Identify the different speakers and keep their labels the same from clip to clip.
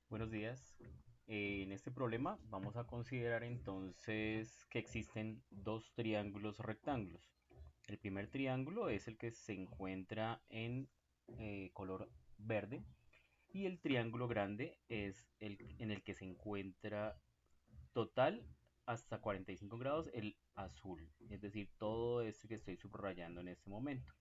Speaker 1: Buenos días. En este problema vamos a considerar entonces que existen dos triángulos rectángulos. El primer triángulo es el que se encuentra en color verde y el triángulo grande es el en el que se encuentra total hasta 45 grados el azul, es decir, todo este que estoy subrayando en este momento.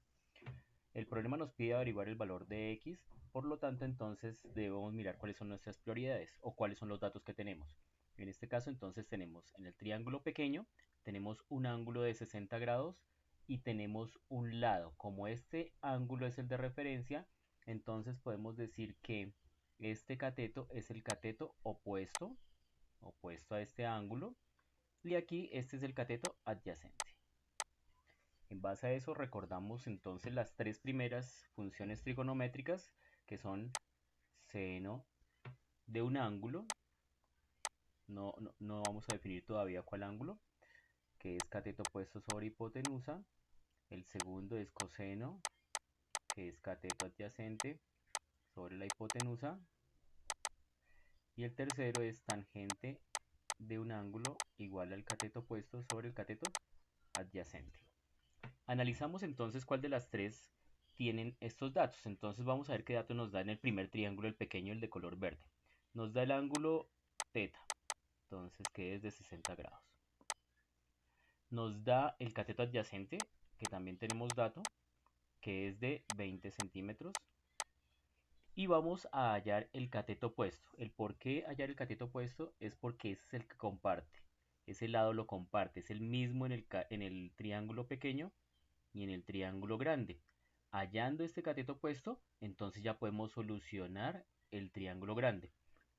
Speaker 1: El problema nos pide averiguar el valor de x, por lo tanto entonces debemos mirar cuáles son nuestras prioridades o cuáles son los datos que tenemos. En este caso entonces tenemos en el triángulo pequeño, tenemos un ángulo de 60 grados y tenemos un lado. Como este ángulo es el de referencia, entonces podemos decir que este cateto es el cateto opuesto a este ángulo, y aquí este es el cateto adyacente. En base a eso recordamos entonces las tres primeras funciones trigonométricas, que son seno de un ángulo, no vamos a definir todavía cuál ángulo, que es cateto opuesto sobre hipotenusa. El segundo es coseno, que es cateto adyacente sobre la hipotenusa. Y el tercero es tangente de un ángulo igual al cateto opuesto sobre el cateto adyacente. Analizamos entonces cuál de las tres tienen estos datos. Entonces vamos a ver qué dato nos da en el primer triángulo, el pequeño, el de color verde. Nos da el ángulo teta, entonces que es de 60 grados. Nos da el cateto adyacente, que también tenemos dato, que es de 20 centímetros. Y vamos a hallar el cateto opuesto. El por qué hallar el cateto opuesto es porque ese es el que comparte. Ese lado lo comparte, es el mismo en el triángulo pequeño y en el triángulo grande. Hallando este cateto opuesto, entonces ya podemos solucionar el triángulo grande.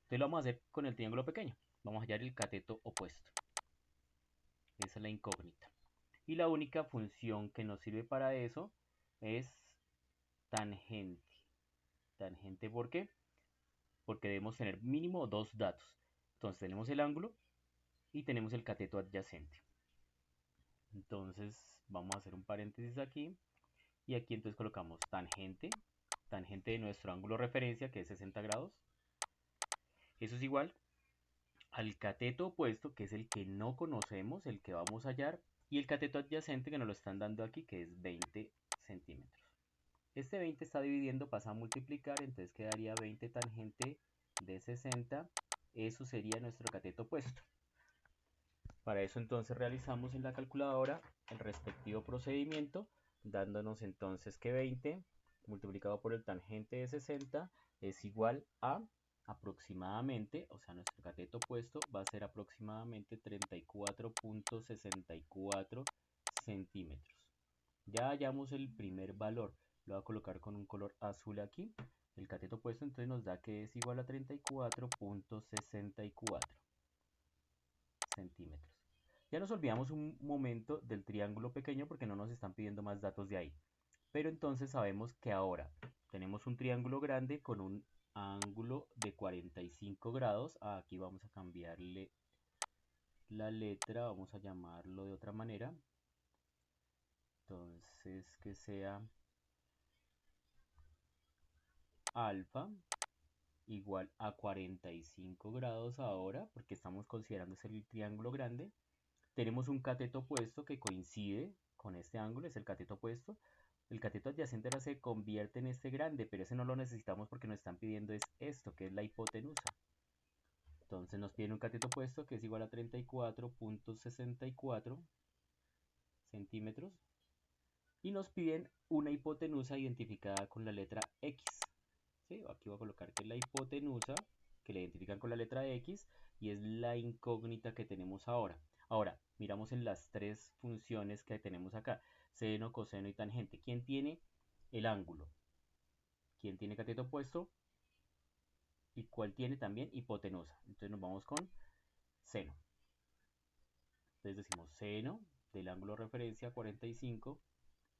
Speaker 1: Entonces lo vamos a hacer con el triángulo pequeño. Vamos a hallar el cateto opuesto. Esa es la incógnita. Y la única función que nos sirve para eso es tangente. Tangente, ¿por qué? Porque debemos tener mínimo dos datos. Entonces tenemos el ángulo y tenemos el cateto adyacente. Entonces vamos a hacer un paréntesis aquí. Y aquí entonces colocamos tangente de nuestro ángulo de referencia, que es 60 grados. Eso es igual al cateto opuesto, que es el que no conocemos, el que vamos a hallar, y el cateto adyacente, que nos lo están dando aquí, que es 20 centímetros. Este 20 está dividiendo, pasa a multiplicar, entonces quedaría 20 tangente de 60. Eso sería nuestro cateto opuesto. Para eso entonces realizamos en la calculadora el respectivo procedimiento, dándonos entonces que 20 multiplicado por el tangente de 60 es igual a aproximadamente, o sea, nuestro cateto opuesto va a ser aproximadamente 34.64 centímetros. Ya hallamos el primer valor, lo voy a colocar con un color azul aquí. El cateto opuesto entonces nos da que es igual a 34.64 centímetros. Ya nos olvidamos un momento del triángulo pequeño porque no nos están pidiendo más datos de ahí. Pero entonces sabemos que ahora tenemos un triángulo grande con un ángulo de 45 grados. Aquí vamos a cambiarle la letra, vamos a llamarlo de otra manera. Entonces que sea alfa igual a 45 grados ahora, porque estamos considerando ese el triángulo grande. Tenemos un cateto opuesto que coincide con este ángulo, es el cateto opuesto. El cateto adyacente ahora se convierte en este grande, pero ese no lo necesitamos porque nos están pidiendo es esto, que es la hipotenusa. Entonces nos piden un cateto opuesto que es igual a 34.64 centímetros. Y nos piden una hipotenusa identificada con la letra X. ¿Sí? Aquí voy a colocar que es la hipotenusa, que la identifican con la letra X, y es la incógnita que tenemos ahora. Ahora, miramos en las tres funciones que tenemos acá, seno, coseno y tangente. ¿Quién tiene el ángulo? ¿Quién tiene cateto opuesto? ¿Y cuál tiene también hipotenusa? Entonces nos vamos con seno. Entonces decimos seno del ángulo de referencia 45,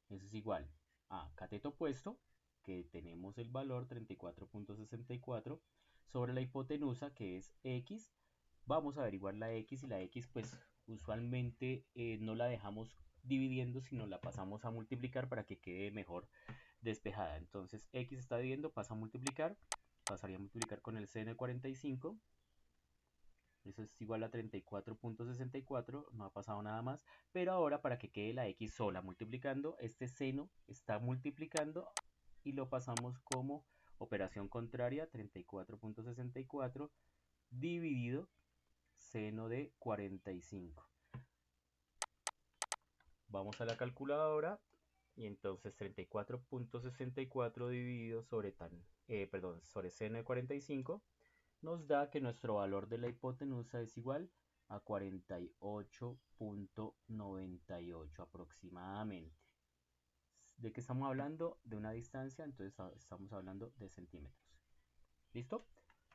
Speaker 1: eso es igual a cateto opuesto, que tenemos el valor 34.64, sobre la hipotenusa, que es x. Vamos a averiguar la x, y la x pues usualmente no la dejamos dividiendo, sino la pasamos a multiplicar para que quede mejor despejada. Entonces x está dividiendo, pasa a multiplicar, pasaría a multiplicar con el seno de 45. Eso es igual a 34.64, no ha pasado nada más. Pero ahora para que quede la x sola multiplicando, este seno está multiplicando y lo pasamos como operación contraria, 34.64 dividido seno de 45. Vamos a la calculadora y entonces 34.64 dividido sobre sobre seno de 45 nos da que nuestro valor de la hipotenusa es igual a 48.98 aproximadamente. ¿De qué estamos hablando? De una distancia, entonces estamos hablando de centímetros. ¿Listo?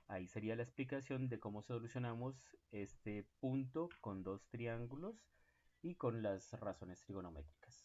Speaker 1: Ahí sería la explicación de cómo solucionamos este punto con dos triángulos y con las razones trigonométricas.